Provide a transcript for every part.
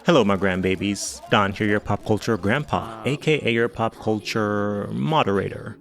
Hello my grandbabies, Don here, your pop culture grandpa, aka your pop culture moderator.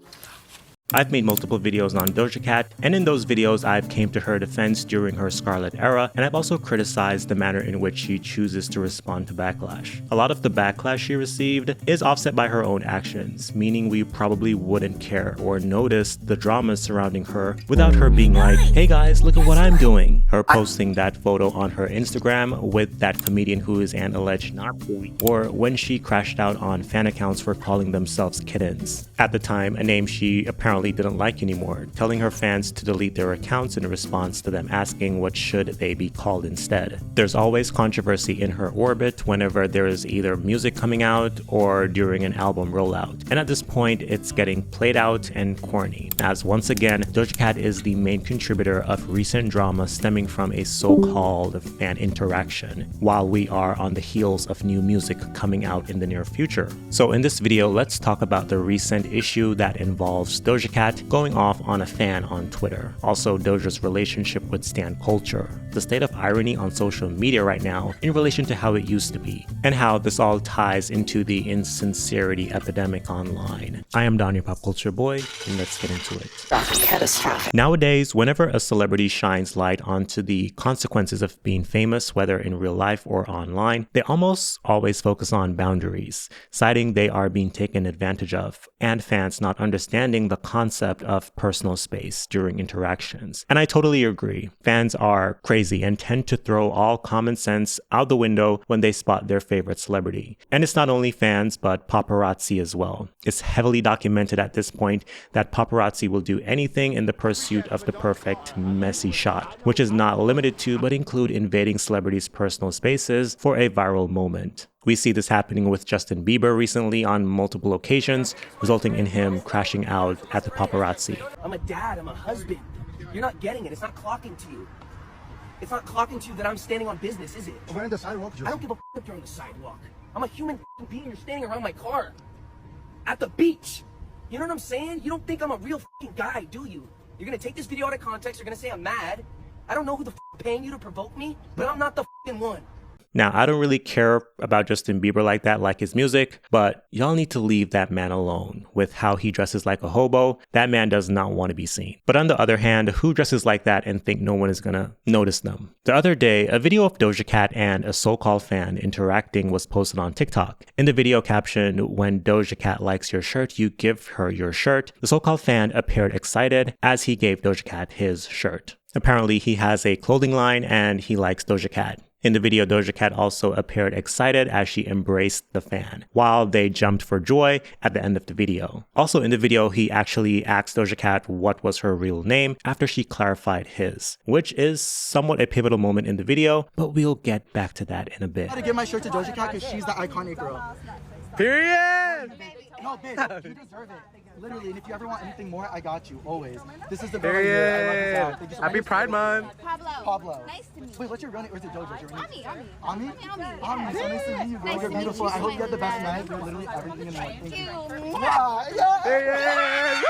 I've made multiple videos on Doja Cat, and in those videos I've came to her defense during her Scarlet era, and I've also criticized the manner in which she chooses to respond to backlash. A lot of the backlash she received is offset by her own actions, meaning we probably wouldn't care or notice the drama surrounding her without her being like, hey guys, look at what I'm doing. Her posting that photo on her Instagram with that comedian who is an alleged Nazi, or when she crashed out on fan accounts for calling themselves kittens. At the time, a name she apparently didn't like anymore, telling her fans to delete their accounts in response to them asking what should they be called instead. There's always controversy in her orbit whenever there is either music coming out or during an album rollout, and at this point it's getting played out and corny, as once again Doja Cat is the main contributor of recent drama stemming from a so-called fan interaction, while we are on the heels of new music coming out in the near future. So in this video, let's talk about the recent issue that involves Doja Cat going off on a fan on Twitter, also Doja's relationship with stan culture, the state of irony on social media right now in relation to how it used to be, and how this all ties into the insincerity epidemic online. I am Don, your pop culture boy, and let's get into it. Catastrophic. Nowadays, whenever a celebrity shines light onto the consequences of being famous, whether in real life or online, they almost always focus on boundaries, citing they are being taken advantage of, and fans not understanding the concept of personal space during interactions. And I totally agree. Fans are crazy and tend to throw all common sense out the window when they spot their favorite celebrity. And it's not only fans, but paparazzi as well. It's heavily documented at this point that paparazzi will do anything in the pursuit of the perfect, messy shot, which is not limited to but include invading celebrities' personal spaces for a viral moment. We see this happening with Justin Bieber recently on multiple occasions, resulting in him crashing out at the paparazzi. I'm a dad, I'm a husband. You're not getting it, it's not clocking to you. It's not clocking to you that I'm standing on business, is it? We're on the sidewalk, I don't give a f if you're on the sidewalk. I'm a human being, you're standing around my car. At the beach. You know what I'm saying? You don't think I'm a real guy, do you? You're gonna take this video out of context, you're gonna say I'm mad. I don't know who the paying you to provoke me, but I'm not the one. Now, I don't really care about Justin Bieber like that, like his music, but y'all need to leave that man alone. With how he dresses like a hobo, that man does not want to be seen. But on the other hand, who dresses like that and think no one is gonna notice them? The other day, a video of Doja Cat and a so-called fan interacting was posted on TikTok. In the video caption, "When Doja Cat likes your shirt, you give her your shirt," the so-called fan appeared excited as he gave Doja Cat his shirt. Apparently, he has a clothing line and he likes Doja Cat. In the video, Doja Cat also appeared excited as she embraced the fan, while they jumped for joy at the end of the video. Also in the video, he actually asked Doja Cat what was her real name after she clarified his, which is somewhat a pivotal moment in the video, but we'll get back to that in a bit. I gotta give my shirt to Doja Cat because she's the iconic girl. Period! No, bitch, you deserve it. Literally, and if you ever want anything more, I got you, always. This is the girl here. I love this out. Thank you so much. Happy Pride Month. Pablo. Nice to meet you. Wait, what's your real name? Or is it Doja? What's your real name? Ami. Ami, so nice to meet you, girl. Nice You're to meet beautiful. you I hope so you have the best much. night. You're literally everything in one. Thank you. Yeah. Period.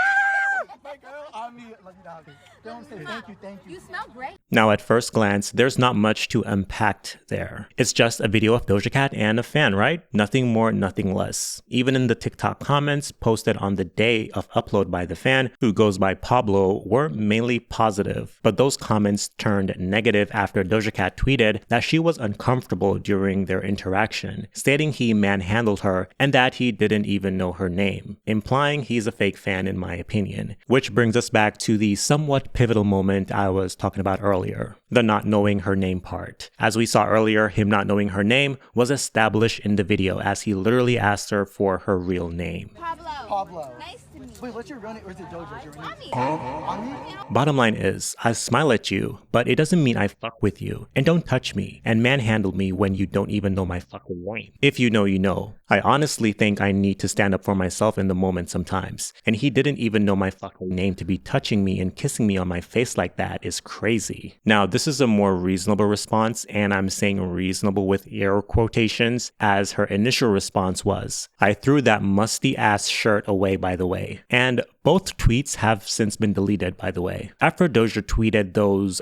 My girl, Ami. Love you, dog. Don't say thank you. You smell great. Now at first glance, there's not much to unpack there. It's just a video of Doja Cat and a fan, right? Nothing more, nothing less. Even in the TikTok comments posted on the day of upload by the fan, who goes by Pablo, were mainly positive. But those comments turned negative after Doja Cat tweeted that she was uncomfortable during their interaction, stating he manhandled her and that he didn't even know her name, implying he's a fake fan in my opinion. Which brings us back to the somewhat pivotal moment I was talking about earlier, the not knowing her name part. As we saw earlier, him not knowing her name was established in the video as he literally asked her for her real name. Pablo. Nice to meet you. Wait, what's your real name? Or is it Doja? What's your real name? Ami. Ami? Bottom line is, I smile at you, but it doesn't mean I fuck with you. And don't touch me and manhandle me when you don't even know my fucking name. If you know, you know. I honestly think I need to stand up for myself in the moment sometimes. And he didn't even know my fucking name to be touching me and kissing me on my face like that is crazy. Now, this is a more reasonable response, and I'm saying reasonable with air quotations, as her initial response was, "I threw that musty ass shirt away, by the way. day. And both tweets have since been deleted, by the way. After Doja tweeted those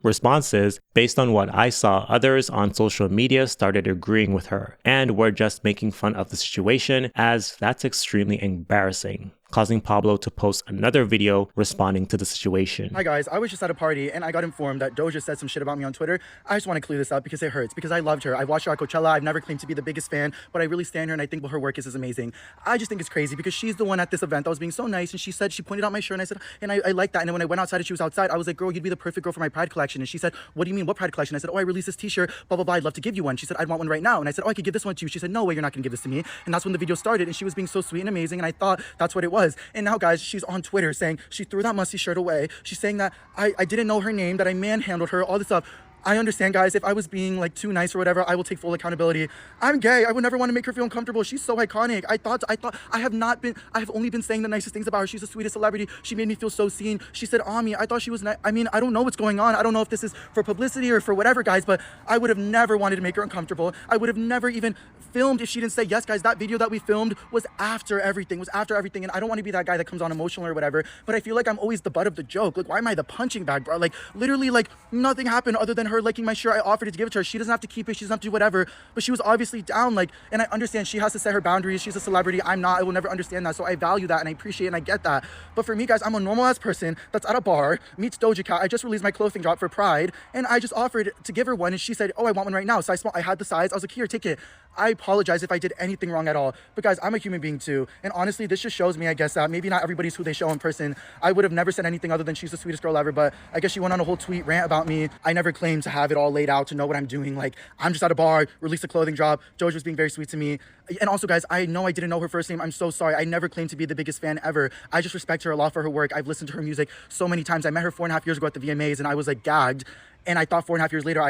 responses, based on what I saw, others on social media started agreeing with her and were just making fun of the situation, as that's extremely embarrassing, causing Pablo to post another video responding to the situation. Hi guys, I was just at a party and I got informed that Doja said some shit about me on Twitter. I just want to clear this up because it hurts, because I loved her. I watched her at Coachella. I've never claimed to be the biggest fan, but I really stand her and I think her work is amazing. I just think it's crazy because she's the one at this event that was being so nice, and she pointed out my shirt and I said, and I like that. And then when I went outside and she was outside, I was like, girl, you'd be the perfect girl for my Pride collection. And she said, what do you mean, what Pride collection? I said, oh, I released this t-shirt, blah, blah, blah, I'd love to give you one. She said, I'd want one right now. And I said, oh, I could give this one to you. She said, no way, you're not gonna give this to me. And that's when the video started, and she was being so sweet and amazing, and I thought that's what it was. And now guys, she's on Twitter saying she threw that Musty shirt away. She's saying that I didn't know her name, that I manhandled her, all this stuff. I understand, guys, if I was being like too nice or whatever, I will take full accountability. I'm gay. I would never want to make her feel uncomfortable. She's so iconic. I have only been saying the nicest things about her. She's the sweetest celebrity. She made me feel so seen. She said, Ami, I thought she was nice. I mean, I don't know what's going on. I don't know if this is for publicity or for whatever, guys, but I would have never wanted to make her uncomfortable. I would have never even filmed if she didn't say yes, guys. That video that we filmed was after everything, and I don't want to be that guy that comes on emotional or whatever, but I feel like I'm always the butt of the joke. Like, why am I the punching bag, bro? Like, literally, like, nothing happened other than her liking my shirt. I offered it to give it to her. She doesn't have to keep it. She doesn't have to do whatever, but she was obviously down, like, and I understand she has to set her boundaries. She's a celebrity. I'm not. I will never understand that, so I value that and I appreciate it and I get that. But for me, guys, I'm a normal ass person that's at a bar, meets Doja Cat. I just released my clothing drop for Pride, and I just offered to give her one, and she said, oh, I want one right now. So I had the size. I was like, here, take it. I apologize if I did anything wrong at all, but guys, I'm a human being too, and honestly, this just shows me, I guess, that maybe not everybody's who they show in person. I would have never said anything other than she's the sweetest girl ever, but I guess she went on a whole tweet rant about me. I never claimed to have it all laid out, to know what I'm doing. Like, I'm just at a bar, released a clothing drop. Doja was being very sweet to me. And also, guys, I know I didn't know her first name. I'm so sorry. I never claimed to be the biggest fan ever. I just respect her a lot for her work. I've listened to her music so many times. I met her 4.5 years ago at the VMAs, and I was like gagged. And I thought 4.5 years later,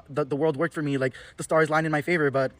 the world worked for me. Like, the stars lined in my favor, but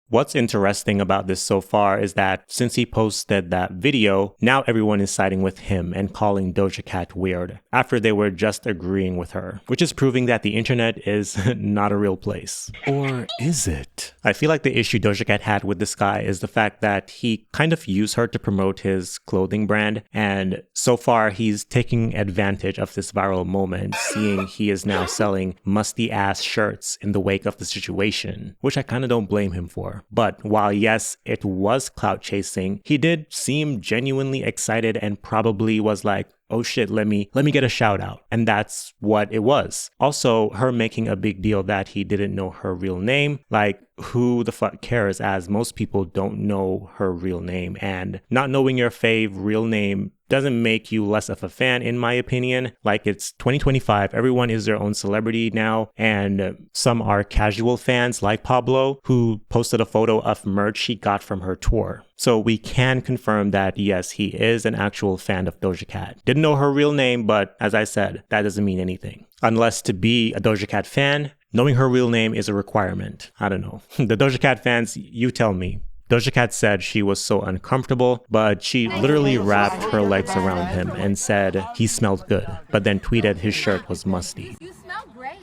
What's interesting about this so far is that since he posted that video, now everyone is siding with him and calling Doja Cat weird, after they were just agreeing with her, which is proving that the internet is not a real place. Or is it? I feel like the issue Doja Cat had with this guy is the fact that he kind of used her to promote his clothing brand, and so far he's taking advantage of this viral moment, seeing he is now selling musty ass shirts in the wake of the situation, which I kind of don't blame him for. But while yes, it was clout chasing, he did seem genuinely excited and probably was like, oh shit, let me get a shout out. And that's what it was. Also, her making a big deal that he didn't know her real name, like, who the fuck cares, as most people don't know her real name, and not knowing your fave real name doesn't make you less of a fan, in my opinion. Like, it's 2025, everyone is their own celebrity now, and some are casual fans like Pablo, who posted a photo of merch he got from her tour. So we can confirm that yes, he is an actual fan of Doja Cat. Didn't know her real name, but as I said, that doesn't mean anything. Unless to be a Doja Cat fan, knowing her real name is a requirement. I don't know. The Doja Cat fans, you tell me. Doja Cat said she was so uncomfortable, but she literally wrapped her legs around him and said he smelled good, but then tweeted his shirt was musty. You smell great.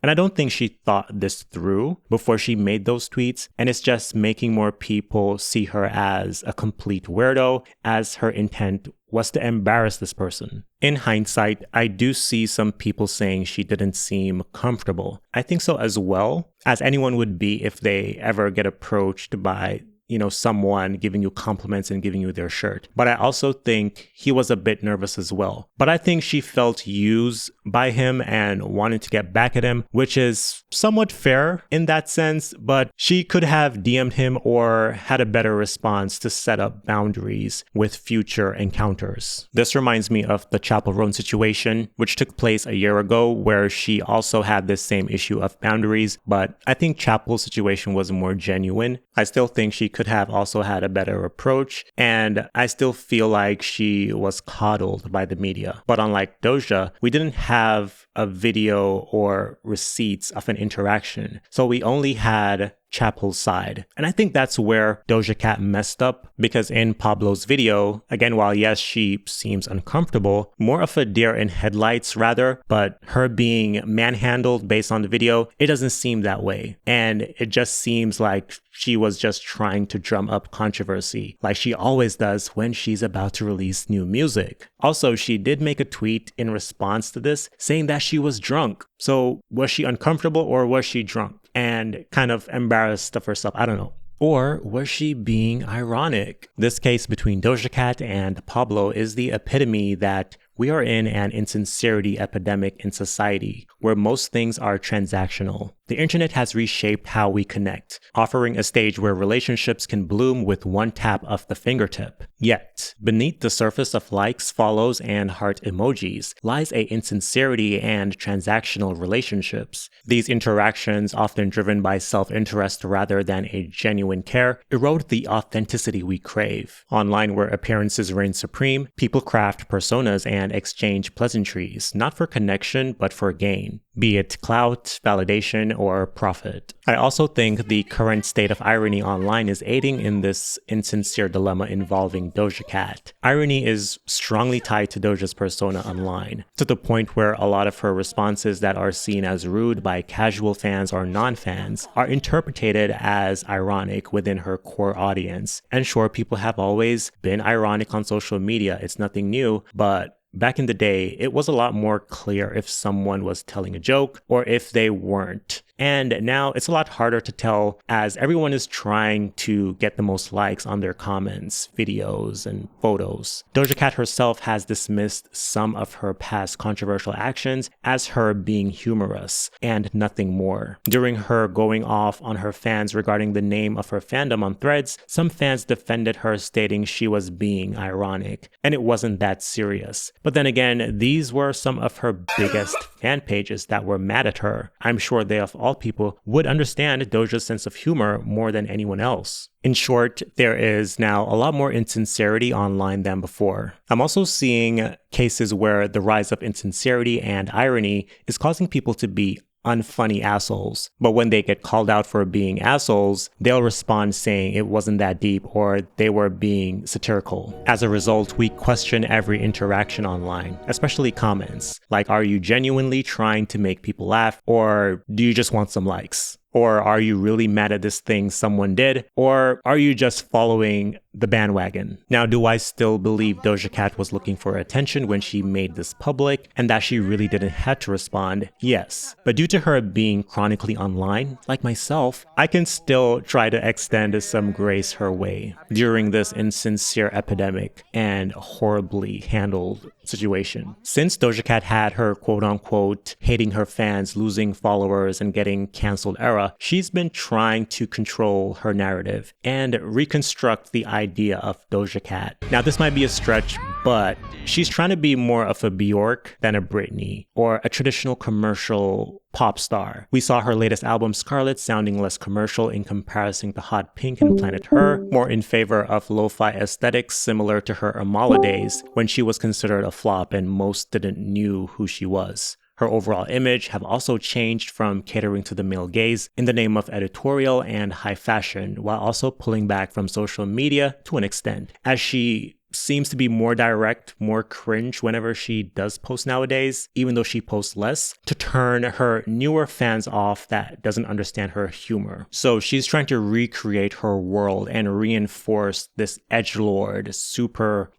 And I don't think she thought this through before she made those tweets, and it's just making more people see her as a complete weirdo, as her intent was to embarrass this person. In hindsight, I do see some people saying she didn't seem comfortable. I think so as well, as anyone would be if they ever get approached by someone giving you compliments and giving you their shirt. But I also think he was a bit nervous as well. But I think she felt used by him and wanted to get back at him, which is somewhat fair in that sense, but she could have DM'd him or had a better response to set up boundaries with future encounters. This reminds me of the Chappell Roan situation, which took place a year ago, where she also had this same issue of boundaries, but I think Chappell's situation was more genuine. I still think she could have also had a better approach, and I still feel like she was coddled by the media. But unlike Doja, we didn't have a video or receipts of an interaction, so we only had Chappell's side. And I think that's where Doja Cat messed up, because in Pablo's video, again, while yes, she seems uncomfortable, more of a deer in headlights rather, but her being manhandled based on the video, it doesn't seem that way. And it just seems like she was just trying to drum up controversy, like she always does when she's about to release new music. Also, she did make a tweet in response to this saying that she was drunk. So was she uncomfortable or was she drunk and kind of embarrassed of herself? I don't know. Or was she being ironic? This case between Doja Cat and Pablo is the epitome that we are in an insincerity epidemic in society where most things are transactional. The internet has reshaped how we connect, offering a stage where relationships can bloom with one tap of the fingertip. Yet, beneath the surface of likes, follows, and heart emojis lies a insincerity and transactional relationships. These interactions, often driven by self-interest rather than a genuine care, erode the authenticity we crave. Online, where appearances reign supreme, people craft personas and exchange pleasantries, not for connection, but for gain, be it clout, validation, or profit. I also think the current state of irony online is aiding in this insincere dilemma involving Doja Cat. Irony is strongly tied to Doja's persona online, to the point where a lot of her responses that are seen as rude by casual fans or non-fans are interpreted as ironic within her core audience. And sure, people have always been ironic on social media, it's nothing new, but back in the day, it was a lot more clear if someone was telling a joke or if they weren't. And now it's a lot harder to tell as everyone is trying to get the most likes on their comments, videos, and photos. Doja Cat herself has dismissed some of her past controversial actions as her being humorous and nothing more. During her going off on her fans regarding the name of her fandom on Threads, some fans defended her, stating she was being ironic, and it wasn't that serious. But then again, these were some of her biggest fan pages that were mad at her. I'm sure they of all people would understand Doja's sense of humor more than anyone else. In short, there is now a lot more insincerity online than before. I'm also seeing cases where the rise of insincerity and irony is causing people to be unfunny assholes. But when they get called out for being assholes, they'll respond saying it wasn't that deep or they were being satirical. As a result, we question every interaction online, especially comments. Like, are you genuinely trying to make people laugh, or do you just want some likes? Or are you really mad at this thing someone did? Or are you just following the bandwagon? Now, do I still believe Doja Cat was looking for attention when she made this public and that she really didn't have to respond? Yes. But due to her being chronically online, like myself, I can still try to extend some grace her way during this insincere epidemic and horribly handled situation. Since Doja Cat had her quote-unquote hating her fans, losing followers, and getting canceled era, she's been trying to control her narrative and reconstruct the idea of Doja Cat. Now, this might be a stretch, but she's trying to be more of a Bjork than a Britney or a traditional commercial pop star. We saw her latest album Scarlet sounding less commercial in comparison to Hot Pink and Planet Her, more in favor of lo-fi aesthetics similar to her Amala days when she was considered a flop and most didn't knew who she was. Her overall image have also changed from catering to the male gaze in the name of editorial and high fashion, while also pulling back from social media to an extent, as she seems to be more direct, more cringe whenever she does post nowadays, even though she posts less, to turn her newer fans off that doesn't understand her humor. So she's trying to recreate her world and reinforce this edgelord, super,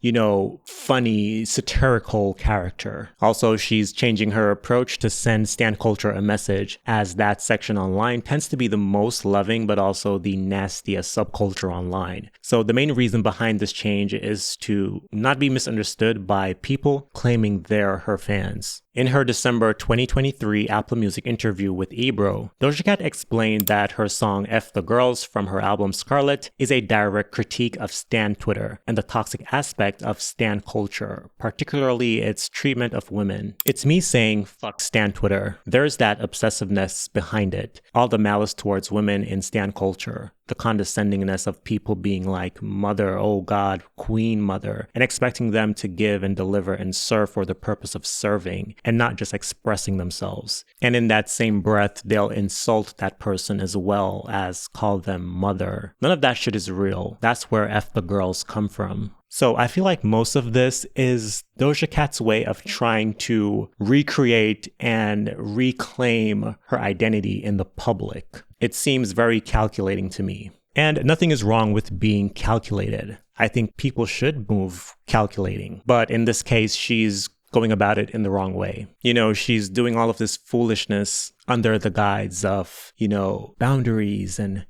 funny, satirical character. Also, she's changing her approach to send stan culture a message, as that section online tends to be the most loving but also the nastiest subculture online. So the main reason behind this change is to not be misunderstood by people claiming they're her fans. In her December 2023 Apple Music interview with Ebro, Doja Cat explained that her song F the Girls from her album Scarlet is a direct critique of stan Twitter and the toxic aspect of stan culture, particularly its treatment of women. It's me saying fuck stan Twitter. There's that obsessiveness behind it, all the malice towards women in stan culture, the condescendingness of people being like mother, oh god, queen mother, and expecting them to give and deliver and serve for the purpose of serving, and not just expressing themselves. And in that same breath, they'll insult that person as well as call them mother. None of that shit is real. That's where F the girls come from. So I feel like most of this is Doja Cat's way of trying to recreate and reclaim her identity in the public. It seems very calculating to me. And nothing is wrong with being calculated. I think people should move calculating. But in this case, she's going about it in the wrong way. You know, she's doing all of this foolishness under the guise of, boundaries and,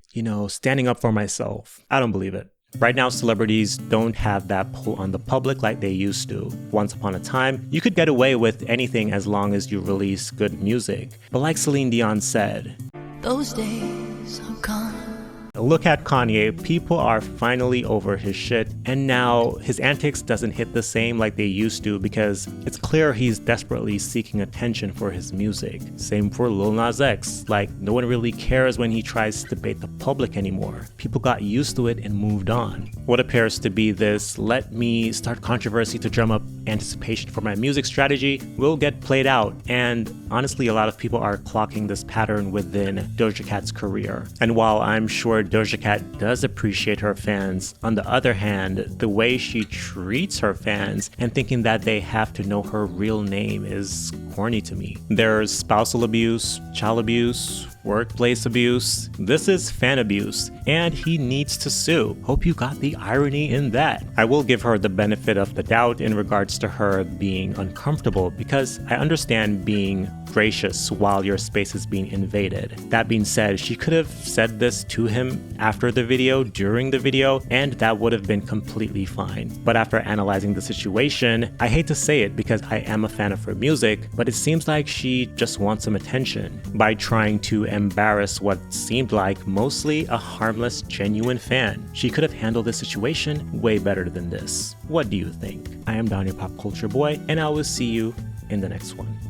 standing up for myself. I don't believe it. Right now, celebrities don't have that pull on the public like they used to. Once upon a time, you could get away with anything as long as you release good music. But like Celine Dion said, those days are gone. Look at Kanye, people are finally over his shit, and now his antics doesn't hit the same like they used to because it's clear he's desperately seeking attention for his music. Same for Lil Nas X, like no one really cares when he tries to bait the public anymore. People got used to it and moved on. What appears to be this let me start controversy to drum up anticipation for my music strategy will get played out, and honestly a lot of people are clocking this pattern within Doja Cat's career. And while I'm sure Doja Cat does appreciate her fans, on the other hand, the way she treats her fans and thinking that they have to know her real name is corny to me. There's spousal abuse, child abuse, workplace abuse. This is fan abuse, and he needs to sue. Hope you got the irony in that. I will give her the benefit of the doubt in regards to her being uncomfortable because I understand being gracious while your space is being invaded. That being said, she could have said this to him after the video, during the video, and that would have been completely fine. But after analyzing the situation, I hate to say it because I am a fan of her music, but it seems like she just wants some attention by trying to embarrass what seemed like mostly a harmless, genuine fan. She could have handled the situation way better than this. What do you think? I am Don, your pop culture boy, and I will see you in the next one.